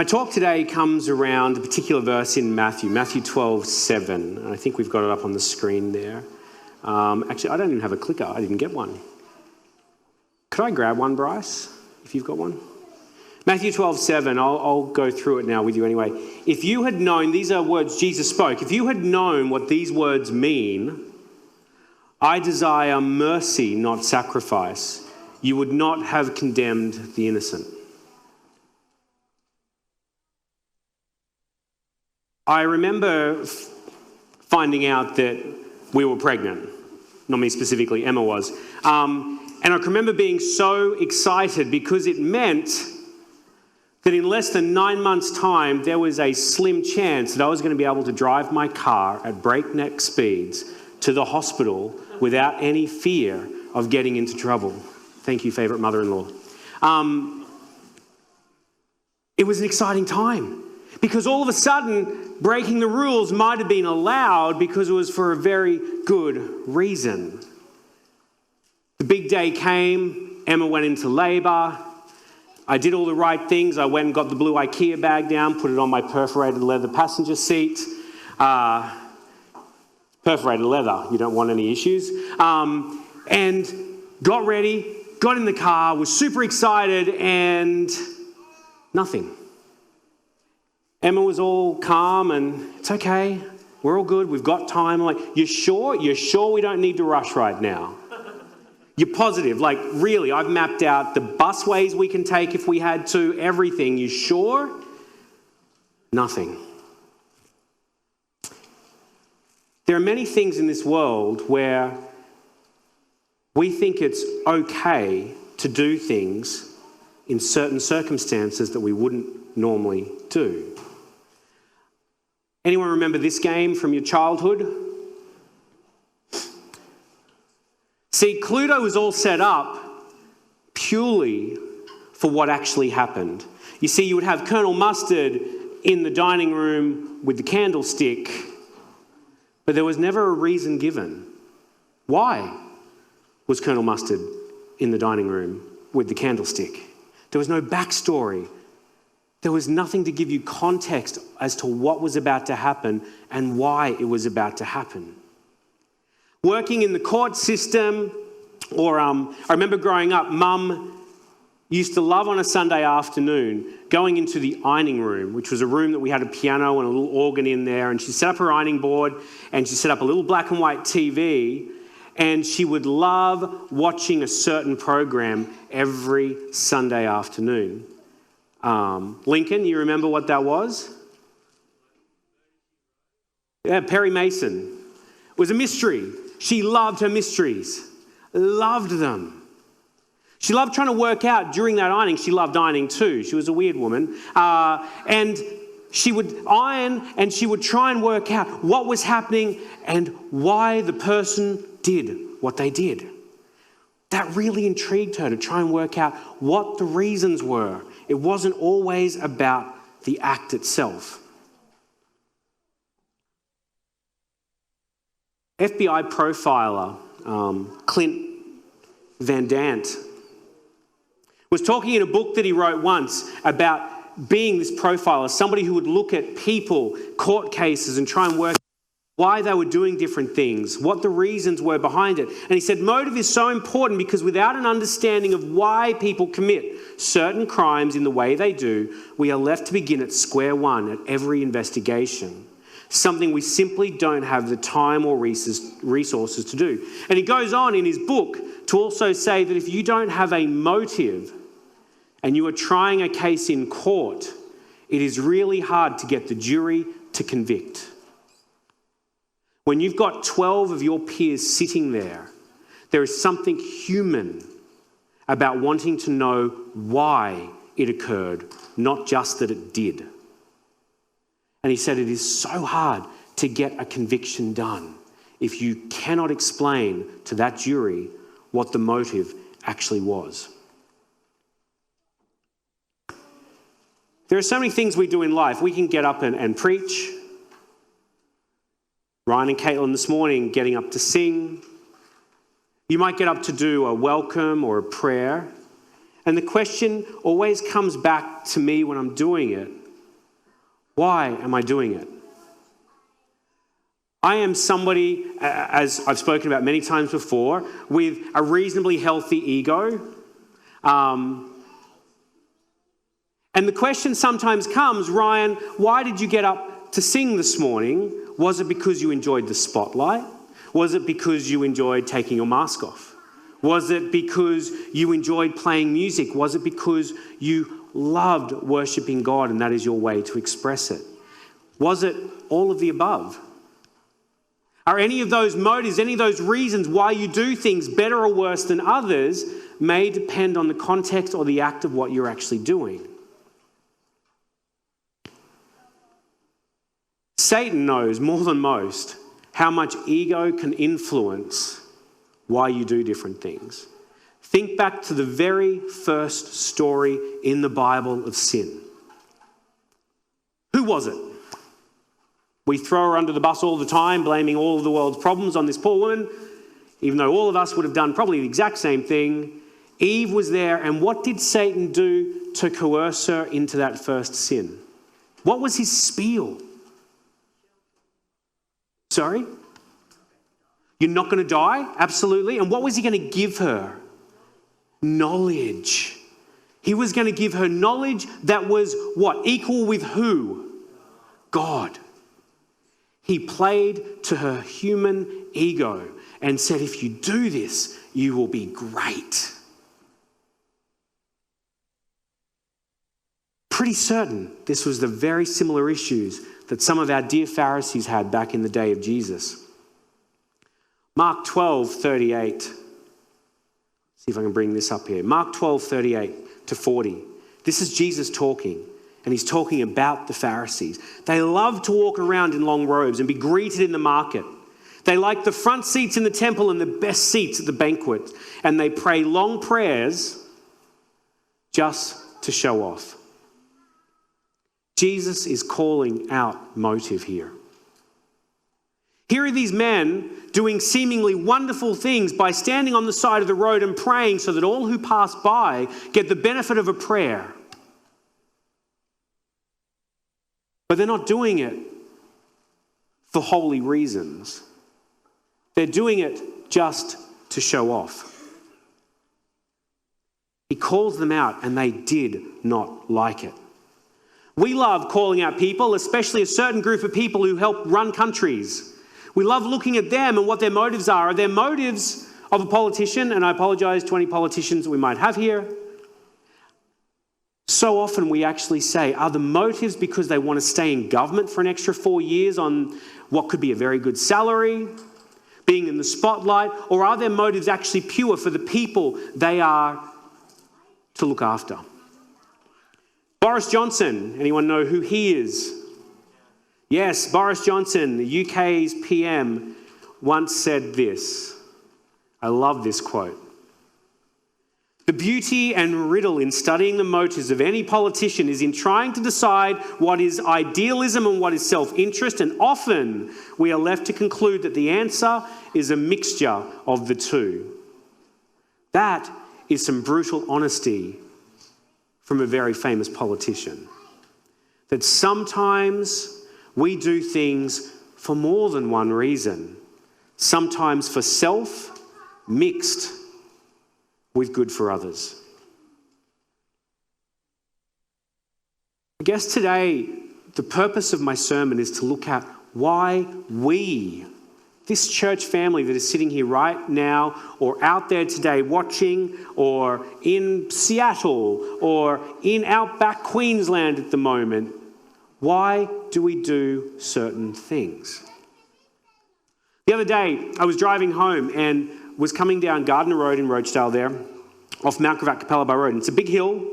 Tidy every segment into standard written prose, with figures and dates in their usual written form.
My talk today comes around a particular verse in Matthew 12:7. And I think we've got it up on the screen there. Actually, I don't even have a clicker. I didn't get one. Could I grab one, Bryce, if you've got one? Matthew 12:7, I'll go through it now with you anyway. If you had known, these are words Jesus spoke, if you had known what these words mean, I desire mercy, not sacrifice, you would not have condemned the innocent. I remember finding out that we were pregnant. Not me specifically, Emma was. And I can remember being so excited because it meant that in less than 9 months' time, there was a slim chance that I was going to be able to drive my car at breakneck speeds to the hospital without any fear of getting into trouble. Thank you, favourite mother-in-law. It was an exciting time because all of a sudden, breaking the rules might have been allowed because it was for a very good reason. The big day came, Emma went into labour. I did all the right things. I went and got the blue IKEA bag down, put it on my perforated leather passenger seat. Perforated leather, you don't want any issues. And got ready, got in the car, was super excited, and nothing. Emma was all calm and it's okay, we're all good, we've got time. I'm like, you sure? You're sure we don't need to rush right now? You're positive, like really, I've mapped out the busways we can take if we had to, everything. You sure? Nothing. There are many things in this world where we think it's okay to do things in certain circumstances that we wouldn't normally do. Anyone remember this game from your childhood? See, Cluedo was all set up purely for what actually happened. You see, you would have Colonel Mustard in the dining room with the candlestick, but there was never a reason given. Why was Colonel Mustard in the dining room with the candlestick? There was no backstory. There was nothing to give you context as to what was about to happen and why it was about to happen. Working in the court system, or I remember growing up, Mum used to love on a Sunday afternoon going into the ironing room, which was a room that we had a piano and a little organ in there, and she set up her ironing board and she set up a little black and white TV, and she would love watching a certain program every Sunday afternoon. Lincoln, you remember what that was? Yeah, Perry Mason. It was a mystery. She loved her mysteries, loved them. She loved trying to work out during that ironing. She loved ironing too. She was a weird woman. And she would iron and she would try and work out what was happening and why the person did what they did. That really intrigued her to try and work out what the reasons were. It wasn't always about the act itself. FBI profiler Clint Van Dant was talking in a book that he wrote once about being this profiler, somebody who would look at people, court cases, and try and work out why they were doing different things, what the reasons were behind it. And he said motive is so important because without an understanding of why people commit certain crimes in the way they do, we are left to begin at square one at every investigation. Something we simply don't have the time or resources to do. And he goes on in his book to also say that if you don't have a motive and you are trying a case in court, it is really hard to get the jury to convict. When you've got 12 of your peers sitting there, there is something human about wanting to know why it occurred, not just that it did. And he said it is so hard to get a conviction done if you cannot explain to that jury what the motive actually was. There are so many things we do in life. We can get up and preach. Ryan and Caitlin this morning getting up to sing. You might get up to do a welcome or a prayer. And the question always comes back to me when I'm doing it. Why am I doing it? I am somebody, as I've spoken about many times before, with a reasonably healthy ego. And the question sometimes comes, Ryan, why did you get up to sing this morning? Was it because you enjoyed the spotlight? Was it because you enjoyed taking your mask off? Was it because you enjoyed playing music? Was it because you loved worshiping God and that is your way to express it? Was it all of the above? Are any of those motives, any of those reasons why you do things better or worse than others may depend on the context or the act of what you're actually doing. Satan knows more than most how much ego can influence why you do different things. Think back to the very first story in the Bible of sin. Who was it? We throw her under the bus all the time, blaming all of the world's problems on this poor woman, even though all of us would have done probably the exact same thing. Eve was there, and what did Satan do to coerce her into that first sin? What was his spiel? Sorry? You're not going to die? Absolutely. And what was he going to give her? Knowledge. He was going to give her knowledge that was what? Equal with who? God. He played to her human ego and said, if you do this, you will be great. Pretty certain this was the very similar issues that some of our dear Pharisees had back in the day of Jesus. Mark 12:38. See if I can bring this up here. Mark 12:38 to 40. This is Jesus talking. And he's talking about the Pharisees. They love to walk around in long robes and be greeted in the market. They like the front seats in the temple and the best seats at the banquet. And they pray long prayers just to show off. Jesus is calling out motive here. Here are these men doing seemingly wonderful things by standing on the side of the road and praying so that all who pass by get the benefit of a prayer. But they're not doing it for holy reasons. They're doing it just to show off. He calls them out and they did not like it. We love calling out people, especially a certain group of people who help run countries. We love looking at them and what their motives are. Are there motives of a politician? And I apologize to any politicians that we might have here. So often we actually say, are the motives because they want to stay in government for an extra 4 years on what could be a very good salary, being in the spotlight, or are their motives actually pure for the people they are to look after? Boris Johnson, anyone know who he is? Yes, Boris Johnson, the UK's PM, once said this. I love this quote. The beauty and riddle in studying the motives of any politician is in trying to decide what is idealism and what is self-interest, and often we are left to conclude that the answer is a mixture of the two. That is some brutal honesty from a very famous politician. That sometimes we do things for more than one reason. Sometimes for self, mixed with good for others. I guess today, the purpose of my sermon is to look at why we, this church family that is sitting here right now, or out there today watching, or in Seattle, or in outback Queensland at the moment, why do we do certain things? The other day, I was driving home and was coming down Gardner Road in Rochedale there, off Mount Gravatt Capalaba Road. And it's a big hill,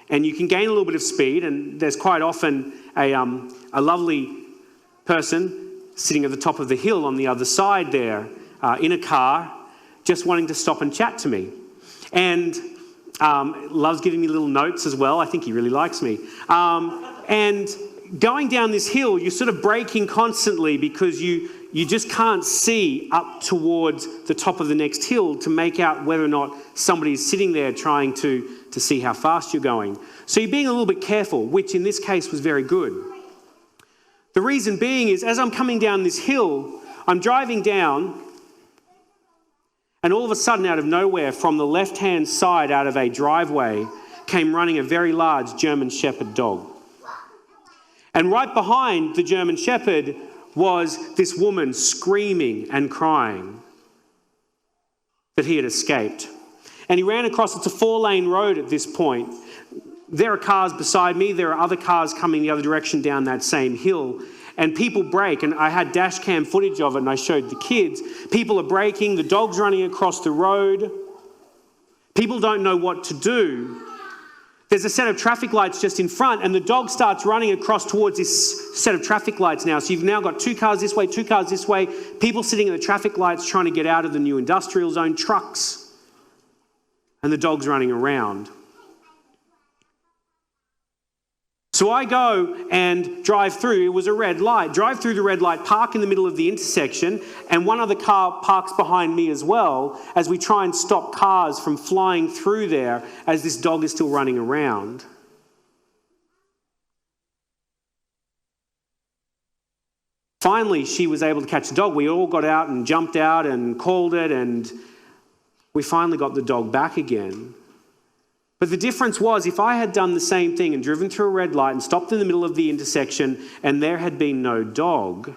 and you can gain a little bit of speed, and there's quite often a lovely person sitting at the top of the hill on the other side there in a car, just wanting to stop and chat to me. And loves giving me little notes as well. I think he really likes me. And going down this hill, you're sort of braking constantly because you just can't see up towards the top of the next hill to make out whether or not somebody's sitting there trying to see how fast you're going. So you're being a little bit careful, which in this case was very good. The reason being is as I'm coming down this hill, I'm driving down, and all of a sudden, out of nowhere, from the left-hand side out of a driveway, came running a very large German Shepherd dog. And right behind the German Shepherd was this woman screaming and crying that he had escaped. And he ran across, it's a 4-lane road at this point. There are cars beside me, there are other cars coming the other direction down that same hill. And people brake, and I had dash cam footage of it and I showed the kids. People are braking, the dog's running across the road. People don't know what to do. There's a set of traffic lights just in front and the dog starts running across towards this set of traffic lights now. So you've now got 2 cars this way, 2 cars this way, people sitting at the traffic lights trying to get out of the new industrial zone, trucks, and the dog's running around. So I go and drive through, it was a red light, drive through the red light, park in the middle of the intersection, and one other car parks behind me as well as we try and stop cars from flying through there as this dog is still running around. Finally, she was able to catch the dog. We all got out and jumped out and called it, and we finally got the dog back again. But the difference was, if I had done the same thing and driven through a red light and stopped in the middle of the intersection and there had been no dog,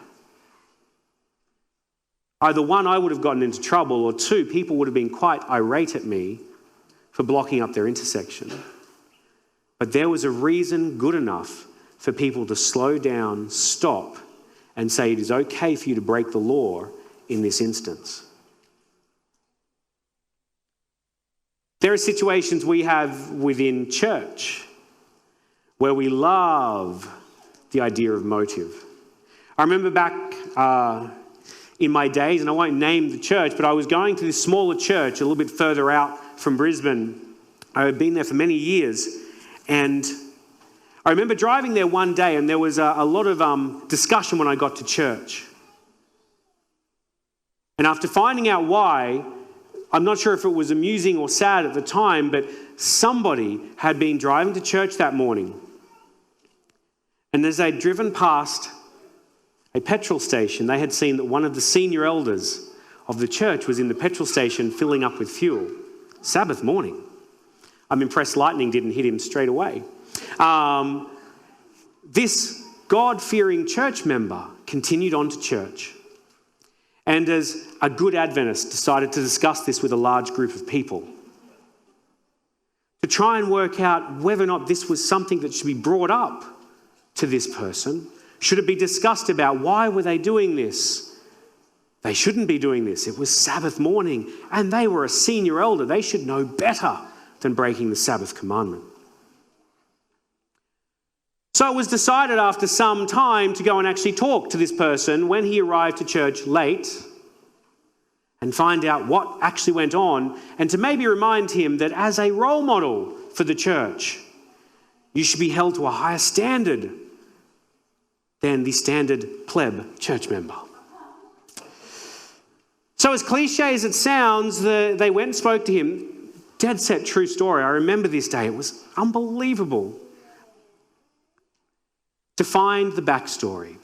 either one, I would have gotten into trouble, or two, people would have been quite irate at me for blocking up their intersection. But there was a reason good enough for people to slow down, stop, and say it is okay for you to break the law in this instance. There are situations we have within church where we love the idea of motive. I remember back in my days, and I won't name the church, but I was going to this smaller church a little bit further out from Brisbane. I had been there for many years, and I remember driving there one day, and there was a lot of discussion when I got to church. And after finding out why, I'm not sure if it was amusing or sad at the time, but somebody had been driving to church that morning. And as they'd driven past a petrol station, they had seen that one of the senior elders of the church was in the petrol station filling up with fuel. Sabbath morning. I'm impressed lightning didn't hit him straight away. This God-fearing church member continued on to church. And as a good Adventist, decided to discuss this with a large group of people to try and work out whether or not this was something that should be brought up to this person. Should it be discussed about why were they doing this? They shouldn't be doing this. It was Sabbath morning and they were a senior elder. They should know better than breaking the Sabbath commandment. So it was decided after some time to go and actually talk to this person when he arrived to church late and find out what actually went on, and to maybe remind him that as a role model for the church, you should be held to a higher standard than the standard pleb church member. So as cliche as it sounds, they went and spoke to him. Dead set true story. I remember this day. It was unbelievable to find the backstory,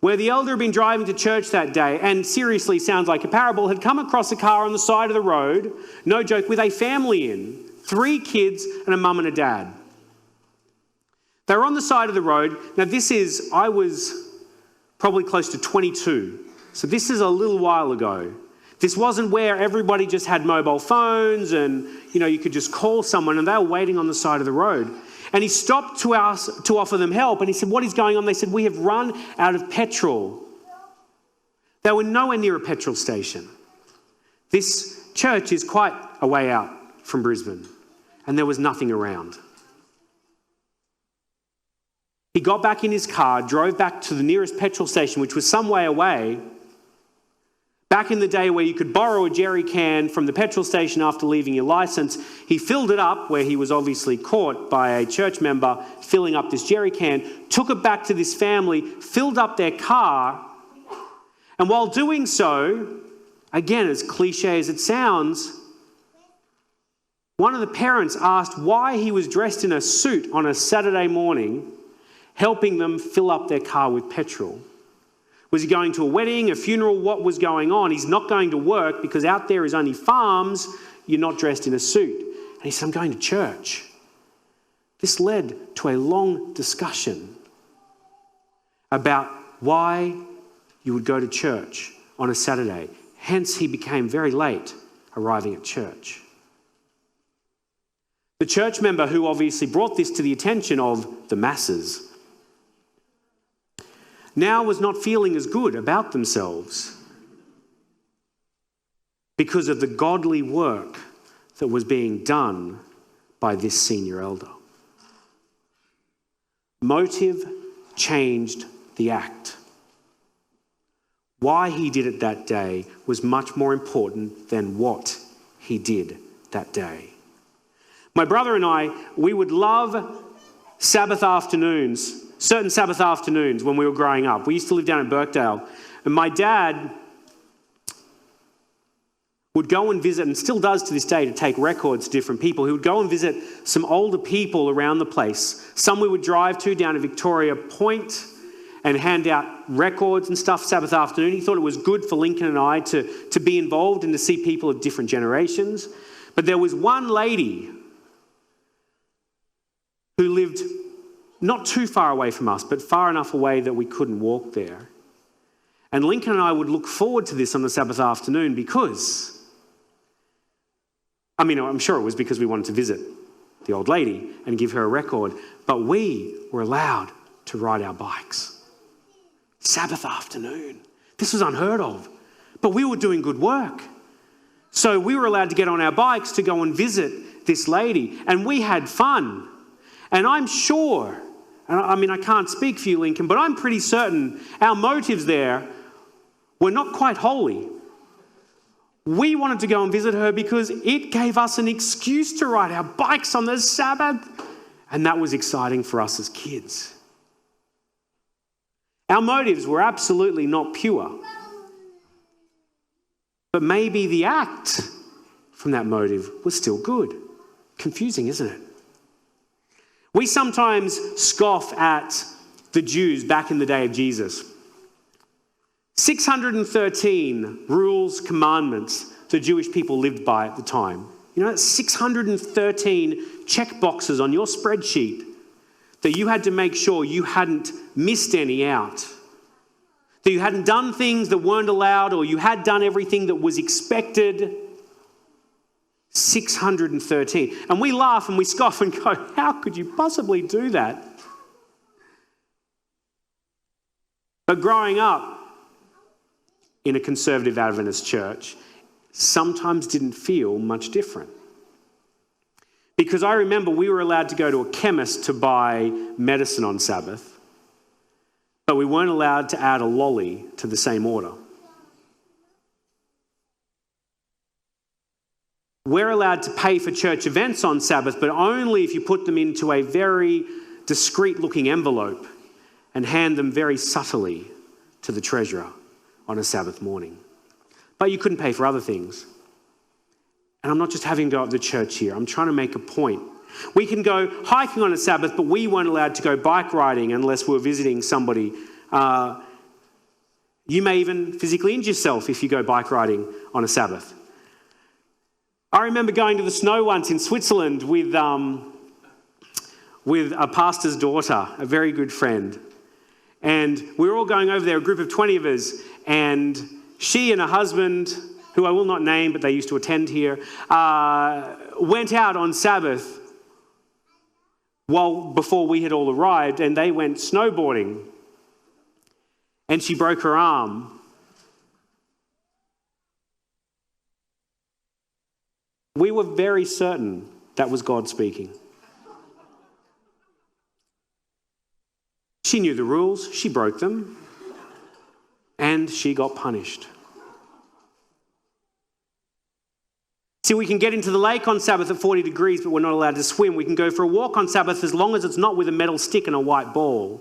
where the elder had been driving to church that day, and seriously sounds like a parable, had come across a car on the side of the road, no joke, with a family in, 3 kids and a mum and a dad. They were on the side of the road. Now I was probably close to 22, so this is a little while ago. This wasn't where everybody just had mobile phones and, you could just call someone, and they were waiting on the side of the road. And he stopped to offer them help. And he said, what is going on? They said, we have run out of petrol. They were nowhere near a petrol station. This church is quite a way out from Brisbane. And there was nothing around. He got back in his car, drove back to the nearest petrol station, which was some way away. Back in the day where you could borrow a jerry can from the petrol station after leaving your license, he filled it up where he was obviously caught by a church member filling up this jerry can, took it back to this family, filled up their car, and while doing so, again, as cliche as it sounds, one of the parents asked why he was dressed in a suit on a Saturday morning helping them fill up their car with petrol? Was he going to a wedding, a funeral? What was going on? He's not going to work because out there is only farms. You're not dressed in a suit. And he said, I'm going to church. This led to a long discussion about why you would go to church on a Saturday. Hence, he became very late arriving at church. The church member who obviously brought this to the attention of the masses now was not feeling as good about themselves because of the godly work that was being done by this senior elder. Motive changed the act. Why he did it that day was much more important than what he did that day. My brother and I, we would love Sabbath afternoons, certain Sabbath afternoons when we were growing up. We used to live down in Birkdale, and my dad would go and visit, and still does to this day, to take records to different people. He would go and visit some older people around the place. Some we would drive to down to Victoria Point and hand out records and stuff Sabbath afternoon. He thought it was good for Lincoln and I to be involved and to see people of different generations. But there was one lady who lived not too far away from us, but far enough away that we couldn't walk there. And Lincoln and I would look forward to this on the Sabbath afternoon because, I'm sure it was because we wanted to visit the old lady and give her a record, but we were allowed to ride our bikes. Sabbath afternoon. This was unheard of, but we were doing good work. So we were allowed to get on our bikes to go and visit this lady, and we had fun. And I'm sure, I can't speak for you, Lincoln, but I'm pretty certain our motives there were not quite holy. We wanted to go and visit her because it gave us an excuse to ride our bikes on the Sabbath, and that was exciting for us as kids. Our motives were absolutely not pure. But maybe the act from that motive was still good. Confusing, isn't it? We sometimes scoff at the Jews back in the day of Jesus. 613 rules, commandments the Jewish people lived by at the time. You know, that's 613 check boxes on your spreadsheet that you had to make sure you hadn't missed any out. That you hadn't done things that weren't allowed, or you had done everything that was expected. 613. And we laugh and we scoff and go, how could you possibly do that? But growing up in a conservative Adventist church sometimes didn't feel much different. Because I remember we were allowed to go to a chemist to buy medicine on Sabbath, but we weren't allowed to add a lolly to the same order. We're allowed to pay for church events on Sabbath, but only if you put them into a very discreet-looking envelope and hand them very subtly to the treasurer on a Sabbath morning. But you couldn't pay for other things. And I'm not just having to go up to church here. I'm trying to make a point. We can go hiking on a Sabbath, but we weren't allowed to go bike riding unless we were visiting somebody. You may even physically injure yourself if you go bike riding on a Sabbath. I remember going to the snow once in Switzerland with a pastor's daughter, a very good friend. And we were all going over there, a group of 20 of us, and she and her husband, who I will not name, but they used to attend here, went out on Sabbath before we had all arrived, and they went snowboarding. And she broke her arm. We were very certain that was God speaking. She knew the rules, she broke them, and she got punished. See, we can get into the lake on Sabbath at 40 degrees, but we're not allowed to swim. We can go for a walk on Sabbath as long as it's not with a metal stick and a white ball.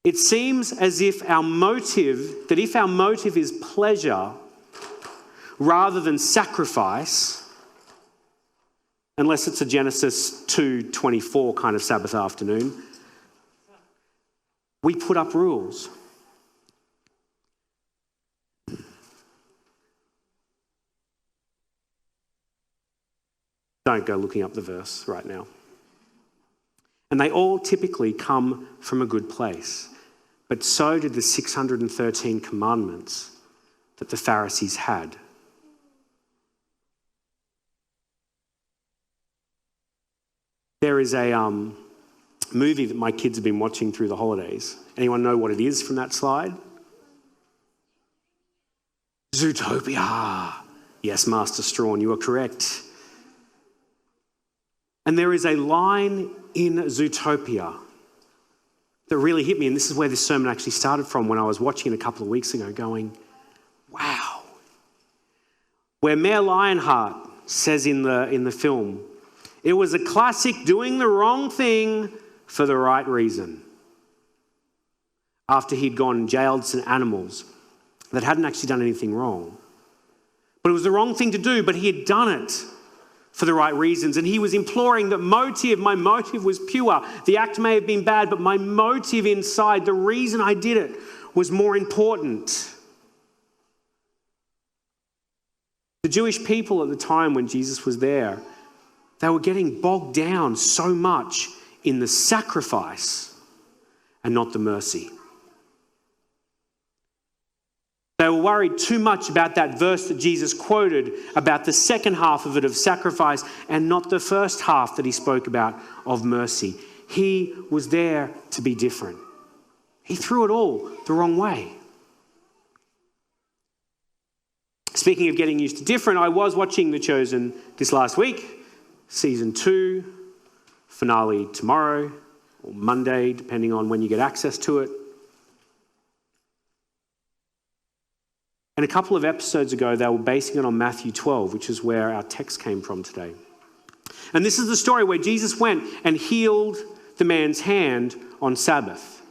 It seems as if our motive is pleasure rather than sacrifice, unless it's a Genesis 2:24 kind of Sabbath afternoon. We put up rules. Don't go looking up the verse right now. And they all typically come from a good place. But so did the 613 commandments that the Pharisees had. There is a movie that my kids have been watching through the holidays. Anyone know what it is from that slide? Zootopia. Yes, Master Strawn, you are correct. And there is a line in Zootopia that really hit me, and this is where this sermon actually started from when I was watching it a couple of weeks ago, going, wow. Where Mayor Lionheart says in the film, it was a classic doing the wrong thing for the right reason. After he'd gone and jailed some animals that hadn't actually done anything wrong. But it was the wrong thing to do, but he had done it for the right reasons. And he was imploring that my motive was pure. The act may have been bad, but my motive inside, the reason I did it, was more important. The Jewish people at the time when Jesus was there, they were getting bogged down so much in the sacrifice and not the mercy. They were worried too much about that verse that Jesus quoted about the second half of it of sacrifice and not the first half that he spoke about of mercy. He was there to be different. He threw it all the wrong way. Speaking of getting used to different, I was watching The Chosen this last week, season 2, finale tomorrow or Monday, depending on when you get access to it. And a couple of episodes ago, they were basing it on Matthew 12, which is where our text came from today. And this is the story where Jesus went and healed the man's hand on Sabbath.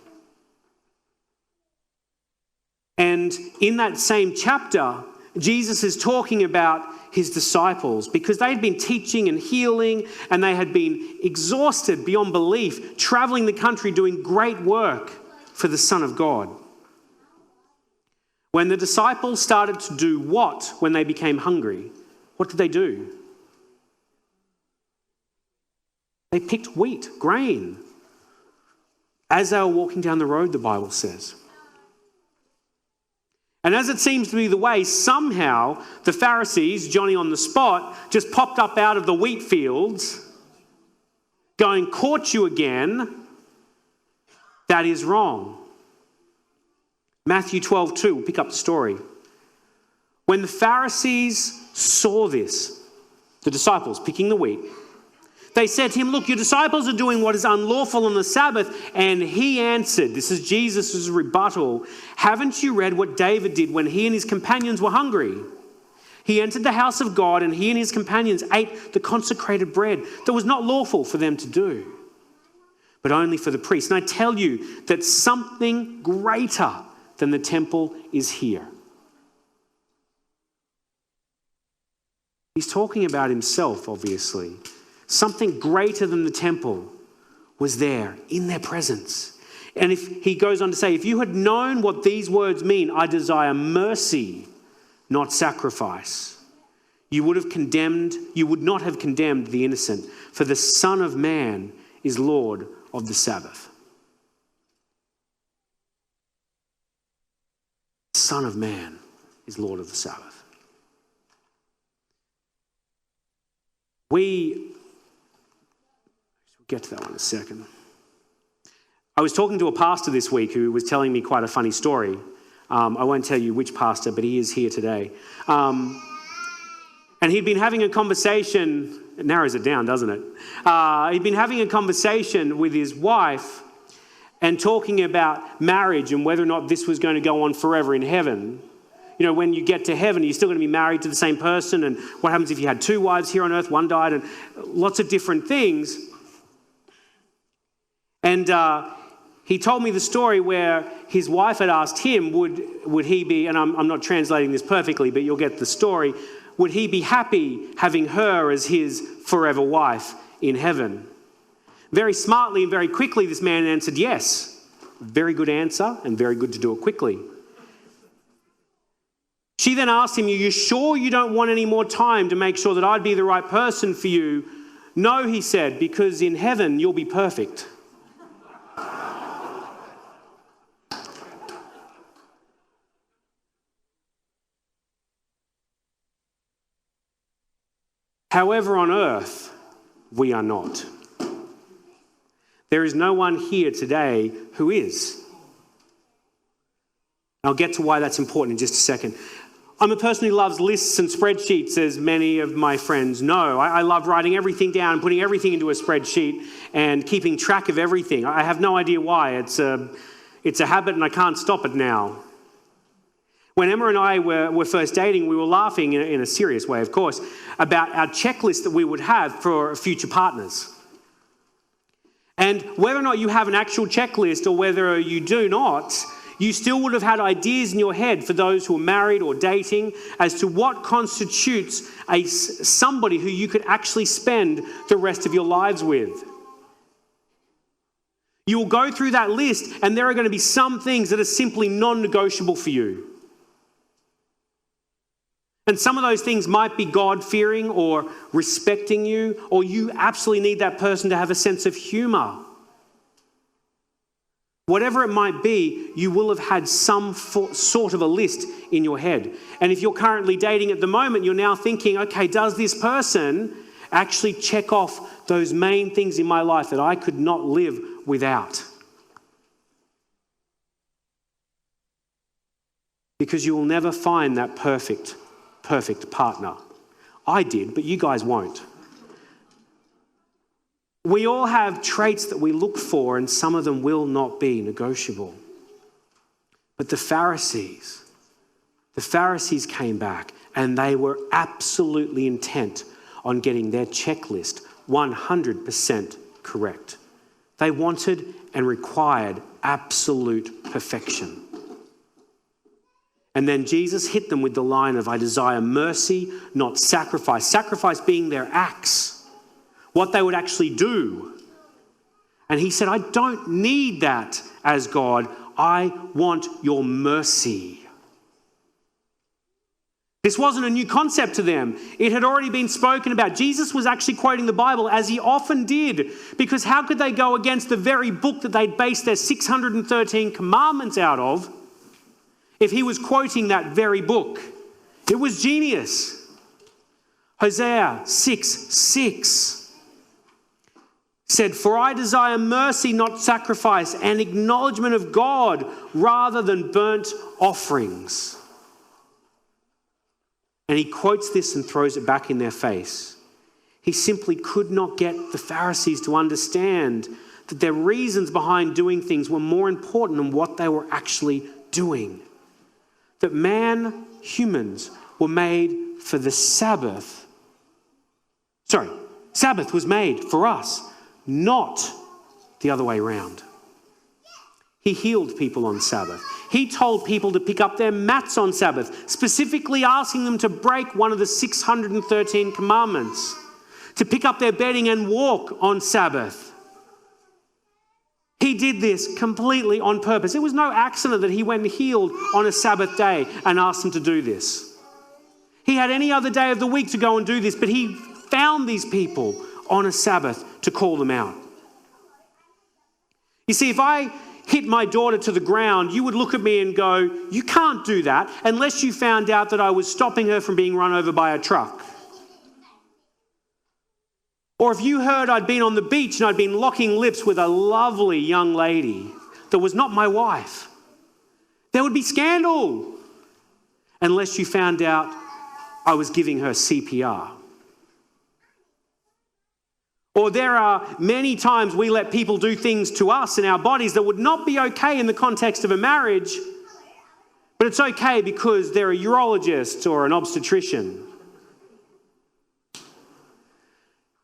And in that same chapter, Jesus is talking about his disciples because they had been teaching and healing and they had been exhausted beyond belief, traveling the country doing great work for the Son of God. When the disciples started to do what when they became hungry? What did they do? They picked wheat, grain, as they were walking down the road, the Bible says. And as it seems to be the way, somehow the Pharisees, Johnny on the spot, just popped up out of the wheat fields going, caught you again. That is wrong. Matthew 12:2, we'll pick up the story. When the Pharisees saw this, the disciples picking the wheat, they said to him, look, your disciples are doing what is unlawful on the Sabbath. And he answered, this is Jesus' rebuttal, haven't you read what David did when he and his companions were hungry? He entered the house of God and he and his companions ate the consecrated bread that was not lawful for them to do, but only for the priests. And I tell you that something greater than the temple is here. He's talking about himself, obviously. Something greater than the temple was there in their presence. And if he goes on to say, if you had known what these words mean, I desire mercy, not sacrifice, you would not have condemned the innocent, for the Son of Man is Lord of the Sabbath. Son of Man is Lord of the Sabbath. We'll get to that one in a second. I was talking to a pastor this week who was telling me quite a funny story. I won't tell you which pastor, but he is here today. And he'd been having a conversation, it narrows it down, doesn't it? He'd been having a conversation with his wife and talking about marriage and whether or not this was going to go on forever in heaven. You know, when you get to heaven, you're still going to be married to the same person, and what happens if you had 2 wives here on earth, one died, and lots of different things. And he told me the story where his wife had asked him, would he be, and I'm not translating this perfectly, but you'll get the story, would he be happy having her as his forever wife in heaven? Very smartly and very quickly, this man answered yes. Very good answer, and very good to do it quickly. She then asked him, "Are you sure you don't want any more time to make sure that I'd be the right person for you?" "No," he said, "because in heaven you'll be perfect." However, on earth, we are not. There is no one here today who is. I'll get to why that's important in just a second. I'm a person who loves lists and spreadsheets, as many of my friends know. I love writing everything down and putting everything into a spreadsheet and keeping track of everything. I have no idea why. It's a habit and I can't stop it now. When Emma and I were first dating, we were laughing in a serious way, of course, about our checklist that we would have for future partners. And whether or not you have an actual checklist or whether you do not, you still would have had ideas in your head for those who are married or dating as to what constitutes somebody who you could actually spend the rest of your lives with. You will go through that list and there are going to be some things that are simply non-negotiable for you. And some of those things might be God-fearing or respecting you, or you absolutely need that person to have a sense of humour. Whatever it might be, you will have had some sort of a list in your head. And if you're currently dating at the moment, you're now thinking, okay, does this person actually check off those main things in my life that I could not live without? Because you will never find that perfect partner. I did, but you guys won't. We all have traits that we look for, and some of them will not be negotiable. But the Pharisees came back and they were absolutely intent on getting their checklist 100% correct. They wanted and required absolute perfection. And then Jesus hit them with the line of, "I desire mercy, not sacrifice." Sacrifice being their acts, what they would actually do. And he said, "I don't need that as God. I want your mercy." This wasn't a new concept to them. It had already been spoken about. Jesus was actually quoting the Bible, as he often did, because how could they go against the very book that they'd based their 613 commandments out of if he was quoting that very book? It was genius. Hosea 6:6 said, "For I desire mercy, not sacrifice, and acknowledgement of God rather than burnt offerings." And he quotes this and throws it back in their face. He simply could not get the Pharisees to understand that their reasons behind doing things were more important than what they were actually doing. That humans were made for the Sabbath. Sabbath was made for us, not the other way around. He healed people on Sabbath. He told people to pick up their mats on Sabbath, specifically asking them to break one of the 613 commandments, to pick up their bedding and walk on Sabbath. He did this completely on purpose. It was no accident that he went and healed on a Sabbath day and asked them to do this. He had any other day of the week to go and do this, but he found these people on a Sabbath to call them out. You see, if I hit my daughter to the ground, you would look at me and go, "You can't do that," unless you found out that I was stopping her from being run over by a truck. Or if you heard I'd been on the beach and I'd been locking lips with a lovely young lady that was not my wife, there would be scandal, unless you found out I was giving her CPR. Or there are many times we let people do things to us in our bodies that would not be okay in the context of a marriage, but it's okay because they're a urologist or an obstetrician.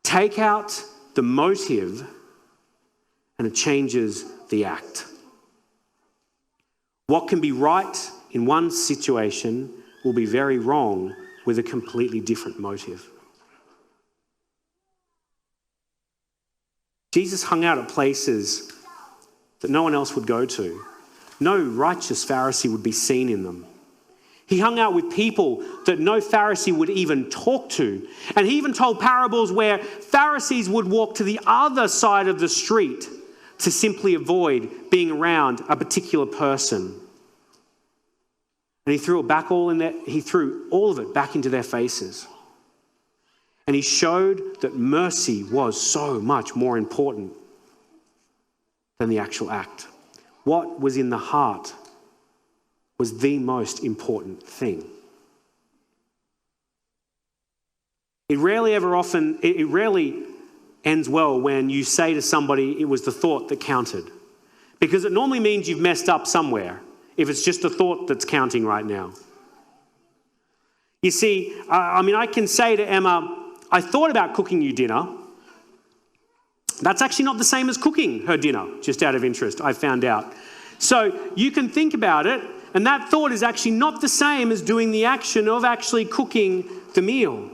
Take out the motive and it changes the act. What can be right in one situation will be very wrong with a completely different motive. Jesus hung out at places that no one else would go to. No righteous Pharisee would be seen in them. He hung out with people that no Pharisee would even talk to. And he even told parables where Pharisees would walk to the other side of the street to simply avoid being around a particular person. And he threw all of it back into their faces. And he showed that mercy was so much more important than the actual act. What was in the heart was the most important thing. It rarely ends well when you say to somebody it was the thought that counted. Because it normally means you've messed up somewhere if it's just a thought that's counting right now. You see, I can say to Emma, I thought about cooking you dinner. That's actually not the same as cooking her dinner, just out of interest, I found out. So you can think about it, and that thought is actually not the same as doing the action of actually cooking the meal.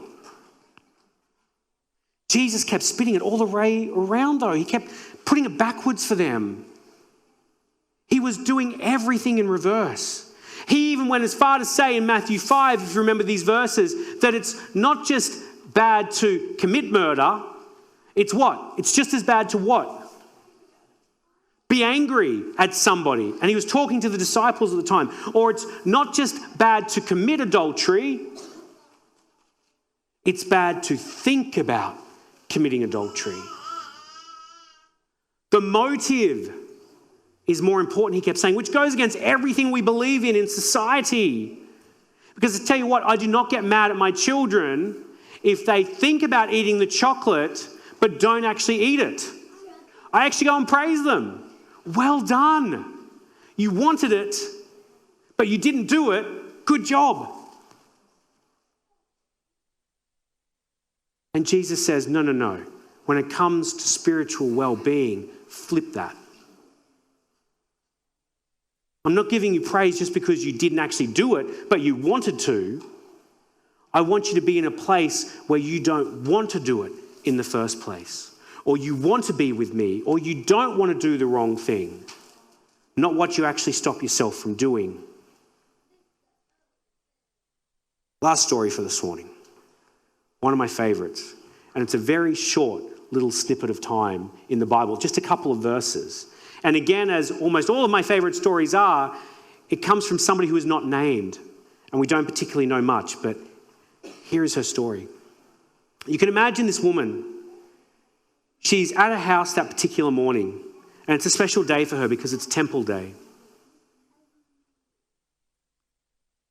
Jesus kept spinning it all the way around, though. He kept putting it backwards for them. He was doing everything in reverse. He even went as far to say in Matthew 5, if you remember these verses, that it's not just bad to commit murder, it's what? It's just as bad to what? Be angry at somebody. And he was talking to the disciples at the time. Or it's not just bad to commit adultery, it's bad to think about committing adultery. The motive is more important, he kept saying, which goes against everything we believe in society. Because I tell you what, I do not get mad at my children if they think about eating the chocolate but don't actually eat it. I actually go and praise them. Well done. You wanted it, but you didn't do it. Good job. And Jesus says, no. When it comes to spiritual well-being, flip that. I'm not giving you praise just because you didn't actually do it, but you wanted to. I want you to be in a place where you don't want to do it in the first place, or you want to be with me, or you don't want to do the wrong thing, not what you actually stop yourself from doing. Last story for this morning, one of my favorites, and it's a very short little snippet of time in the Bible, just a couple of verses. And again, as almost all of my favorite stories are, it comes from somebody who is not named, and we don't particularly know much, but here is her story. You can imagine this woman. She's at a house that particular morning, and it's a special day for her because it's Temple Day.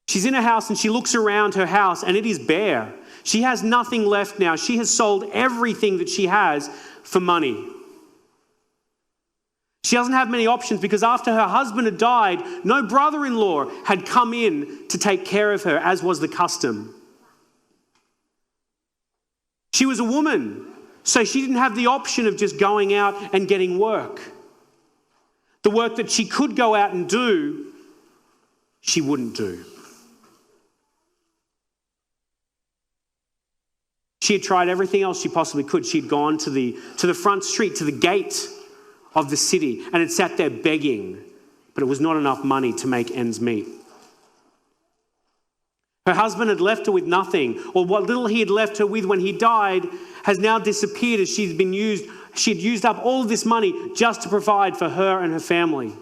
She's in a house and she looks around her house and it is bare. She has nothing left now. She has sold everything that she has for money. She doesn't have many options because after her husband had died, no brother-in-law had come in to take care of her, as was the custom. She was a woman, so she didn't have the option of just going out and getting work. The work that she could go out and do, she wouldn't do. She had tried everything else she possibly could. She'd gone to the front street, to the gate of the city, and had sat there begging, but it was not enough money to make ends meet. Her husband had left her with nothing, or what little he had left her with when he died has now disappeared as she'd used up all of this money just to provide for her and her family.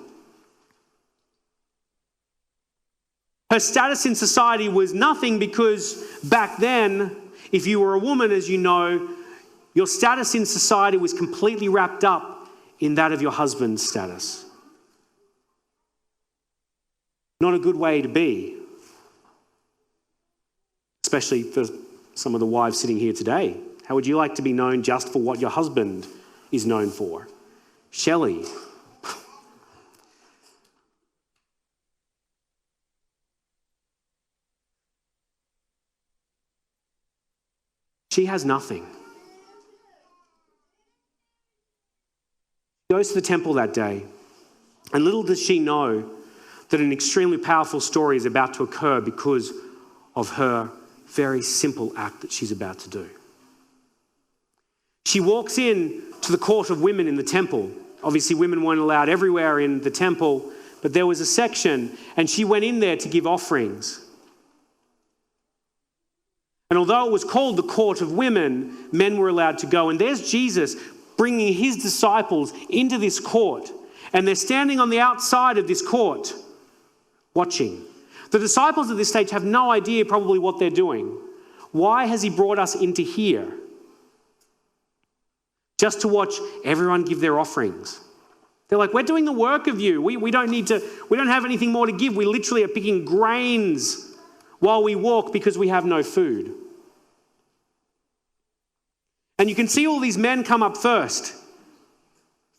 Her status in society was nothing because back then, if you were a woman, as you know, your status in society was completely wrapped up in that of your husband's status. Not a good way to be. Especially for some of the wives sitting here today. How would you like to be known just for what your husband is known for? Shelley. She has nothing. She goes to the temple that day, and little does she know that an extremely powerful story is about to occur because of her very simple act that she's about to do. She walks in to the court of women in the temple. Obviously, women weren't allowed everywhere in the temple, but there was a section, and she went in there to give offerings. And although it was called the court of women, men were allowed to go. And there's Jesus bringing his disciples into this court, and they're standing on the outside of this court, watching. The disciples at this stage have no idea probably what they're doing. Why has he brought us into here? Just to watch everyone give their offerings. They're like, we're doing the work of you. We don't have anything more to give. We literally are picking grains while we walk because we have no food. And you can see all these men come up first.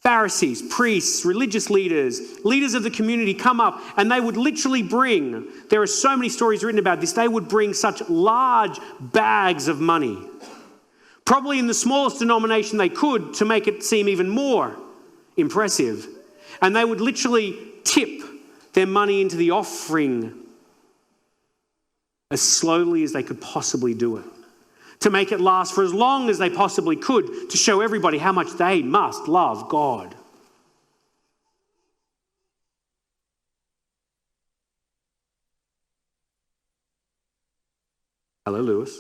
Pharisees, priests, religious leaders, leaders of the community come up, and they would literally bring, there are so many stories written about this, they would bring such large bags of money. Probably in the smallest denomination they could to make it seem even more impressive. And they would literally tip their money into the offering as slowly as they could possibly do it, to make it last for as long as they possibly could, to show everybody how much they must love God. Hello, Lewis.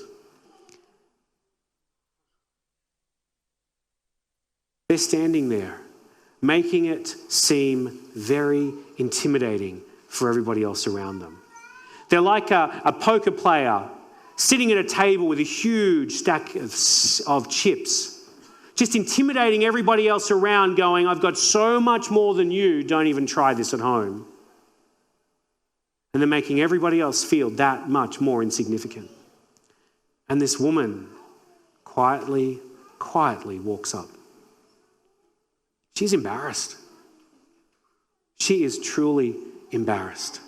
They're standing there, making it seem very intimidating for everybody else around them. They're like a poker player sitting at a table with a huge stack of chips, just intimidating everybody else around, going, I've got so much more than you, don't even try this at home. And they're making everybody else feel that much more insignificant. And this woman quietly walks up. She's embarrassed. She is truly embarrassed.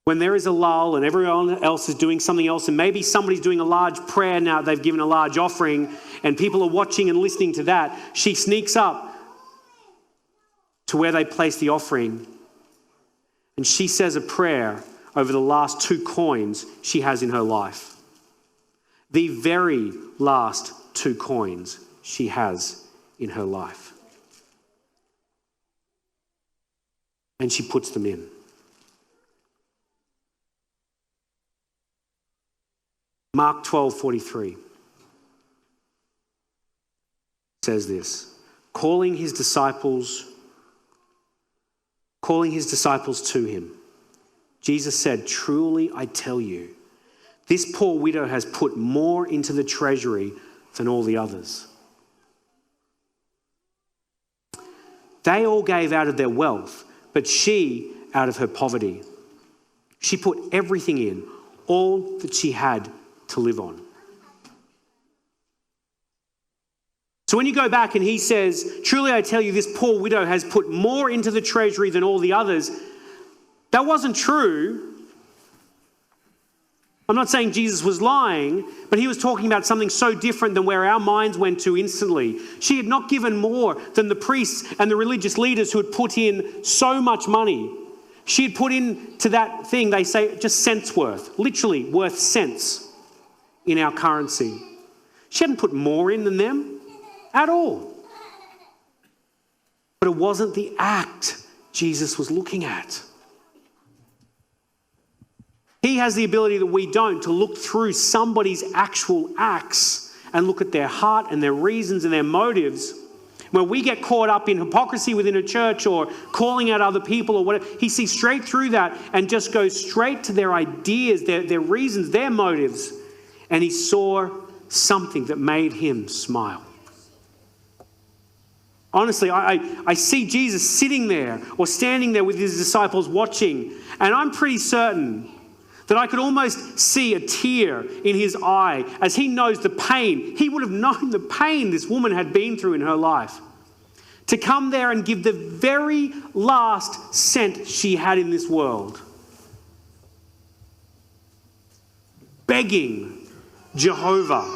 When there is a lull and everyone else is doing something else, and maybe somebody's doing a large prayer now, they've given a large offering, and people are watching and listening to that, she sneaks up to where they place the offering, and she says a prayer over the last 2 coins she has in her life. The very last 2 coins she has in her life. And she puts them in. Mark 12:43 says this, calling his disciples to him, Jesus said, truly I tell you, this poor widow has put more into the treasury than all the others. They all gave out of their wealth, but she out of her poverty. She put everything in, all that she had to live on. So when you go back and he says, truly I tell you, this poor widow has put more into the treasury than all the others, that wasn't true. I'm not saying Jesus was lying, but he was talking about something so different than where our minds went to instantly. She had not given more than the priests and the religious leaders who had put in so much money. She had put into that thing, they say, just cents worth, literally worth cents in our currency. She hadn't put more in than them at all. But it wasn't the act Jesus was looking at. He has the ability that we don't to look through somebody's actual acts and look at their heart and their reasons and their motives. When we get caught up in hypocrisy within a church or calling out other people or whatever, he sees straight through that and just goes straight to their ideas, their reasons, their motives. And he saw something that made him smile. Honestly, I see Jesus sitting there or standing there with his disciples watching, and I'm pretty certain that I could almost see a tear in his eye as he knows the pain. He would have known the pain this woman had been through in her life. To come there and give the very last cent she had in this world. Begging Jehovah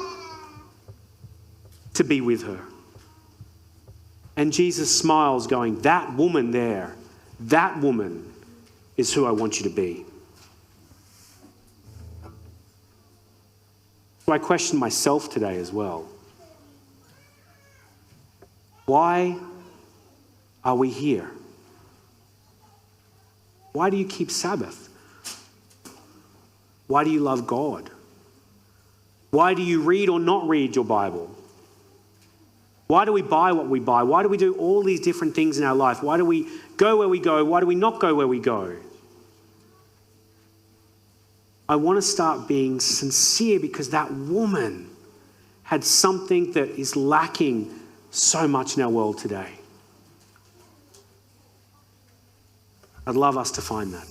to be with her. And Jesus smiles going, that woman there, that woman is who I want you to be. So I question myself today as well. Why are we here? Why do you keep Sabbath? Why do you love God? Why do you read or not read your Bible? Why do we buy what we buy? Why do we do all these different things in our life? Why do we go where we go? Why do we not go where we go? I want to start being sincere because that woman had something that is lacking so much in our world today. I'd love us to find that.